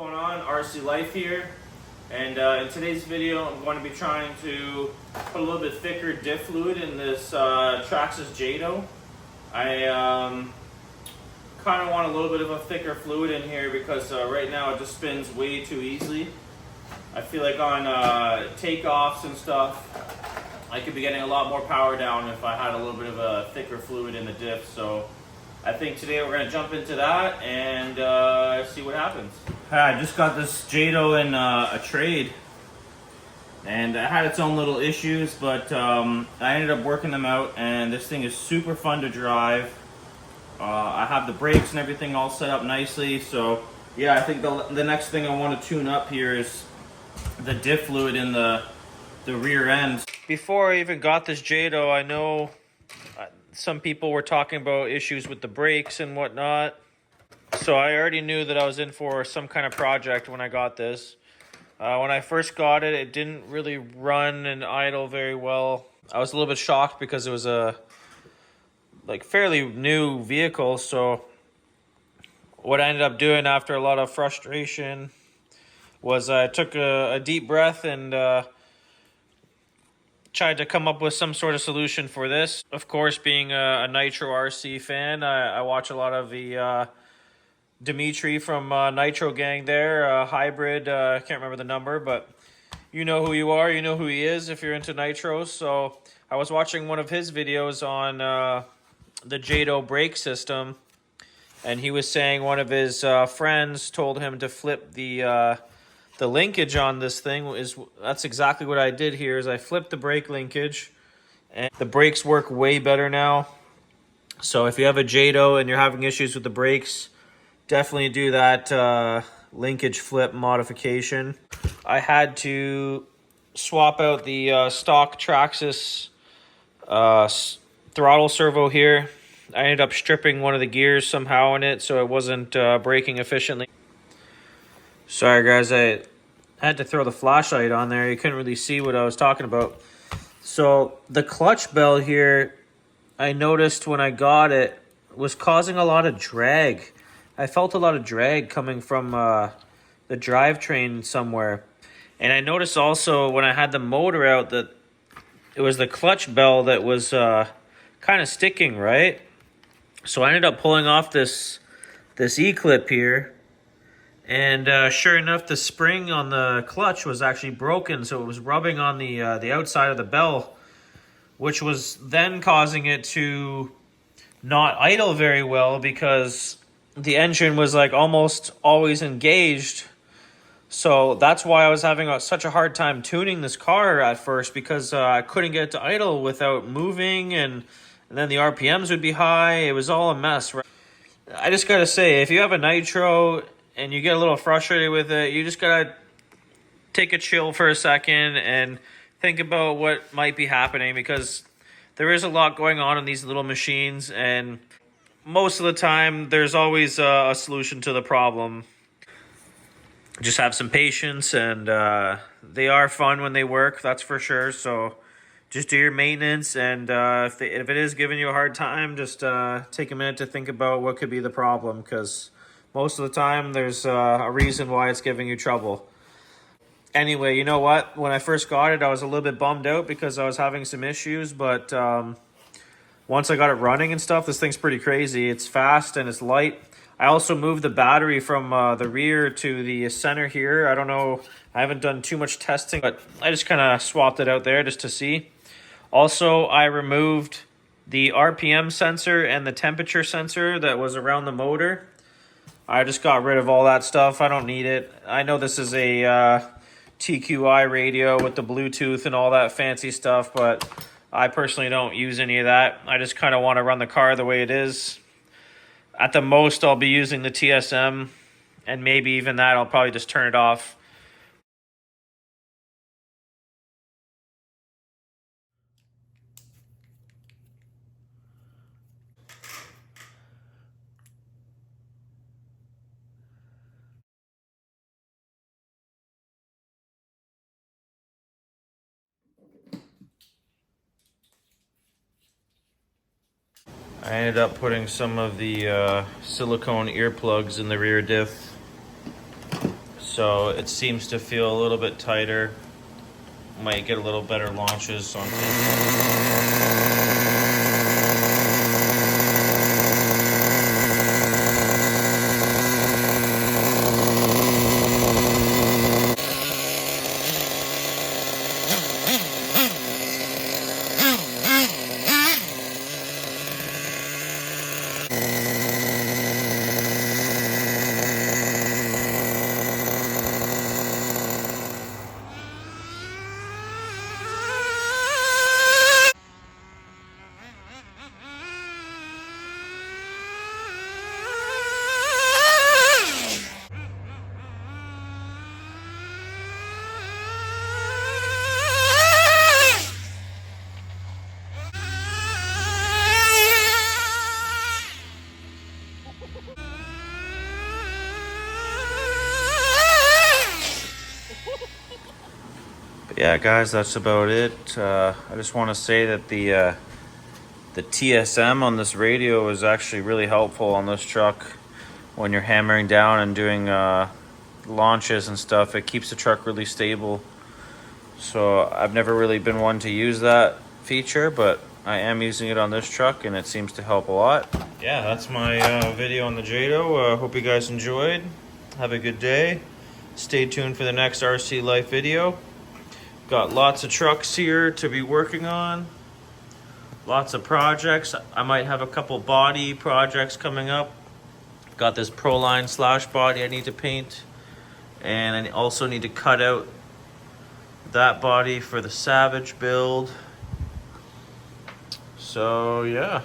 going on? Rclife here, and in today's video I'm going to be trying to put a little bit thicker diff fluid in this Traxxas Jato. I kind of want a little bit of a thicker fluid in here because right now it just spins way too easily. I feel like on takeoffs and stuff I could be getting a lot more power down if I had a little bit of a thicker fluid in the diff. So I think today we're going to jump into that and see what happens. I just got this Jato in a trade, and it had its own little issues, but I ended up working them out, and this thing is super fun to drive. I have the brakes and everything all set up nicely, so yeah, I think the next thing I want to tune up here is the diff fluid in the rear end. Before I even got this Jato, I know some people were talking about issues with the brakes and whatnot. So I already knew that I was in for some kind of project when I got this. When I first got it, it didn't really run and idle very well. I was a little bit shocked because it was a fairly new vehicle. So what I ended up doing after a lot of frustration was I took a deep breath and tried to come up with some sort of solution for this. Of course, being a Nitro RC fan, I watch a lot of the Dimitri from Nitro Gang there, hybrid, I can't remember the number, but you know who you are, you know who he is if you're into Nitro. So I was watching one of his videos on the Jato brake system, and he was saying one of his friends told him to flip the linkage on this thing. That's exactly what I did here. Is I flipped the brake linkage, and the brakes work way better now. So if you have a Jato and you're having issues with the brakes, definitely do that linkage flip modification. I had to swap out the stock Traxxas throttle servo here. I ended up stripping one of the gears somehow in it, so it wasn't braking efficiently. Sorry guys, I had to throw the flashlight on there. You couldn't really see what I was talking about. So the clutch bell here, I noticed when I got it, was causing a lot of drag. I felt a lot of drag coming from the drivetrain somewhere. And I noticed also when I had the motor out that it was the clutch bell that was kind of sticking, right? So I ended up pulling off this E-clip here. And sure enough, the spring on the clutch was actually broken, so it was rubbing on the outside of the bell, which was then causing it to not idle very well because the engine was like almost always engaged. So that's why I was having such a hard time tuning this car at first, because I couldn't get it to idle without moving, and then the RPMs would be high. It was all a mess. I just gotta say, if you have a Nitro and you get a little frustrated with it, you just gotta take a chill for a second and think about what might be happening, because there is a lot going on in these little machines, and most of the time there's always a solution to the problem. Just have some patience, and they are fun when they work, that's for sure. So just do your maintenance, and if it is giving you a hard time, just take a minute to think about what could be the problem, because most of the time there's a reason why it's giving you trouble. Anyway, you know what? When I first got it, I was a little bit bummed out because I was having some issues, but once I got it running and stuff, this thing's pretty crazy. It's fast and it's light. I also moved the battery from the rear to the center here. I don't know, I haven't done too much testing, but I just kind of swapped it out there just to see. Also, I removed the RPM sensor and the temperature sensor that was around the motor. I just got rid of all that stuff. I don't need it. I know this is a TQI radio with the Bluetooth and all that fancy stuff, but I personally don't use any of that. I just kind of want to run the car the way it is. At the most, I'll be using the TSM, and maybe even that, I'll probably just turn it off. I ended up putting some of the silicone earplugs in the rear diff. So it seems to feel a little bit tighter. Might get a little better launches on yeah, guys, that's about it. I just want to say that the TSM on this radio is actually really helpful on this truck when you're hammering down and doing launches and stuff. It keeps the truck really stable. So I've never really been one to use that feature, but I am using it on this truck and it seems to help a lot. Yeah, that's my video on the Jato. Hope you guys enjoyed. Have a good day. Stay tuned for the next Rclife video. Got lots of trucks here to be working on. Lots of projects. I might have a couple body projects coming up. Got this Proline slash body I need to paint. And I also need to cut out that body for the Savage build. So yeah.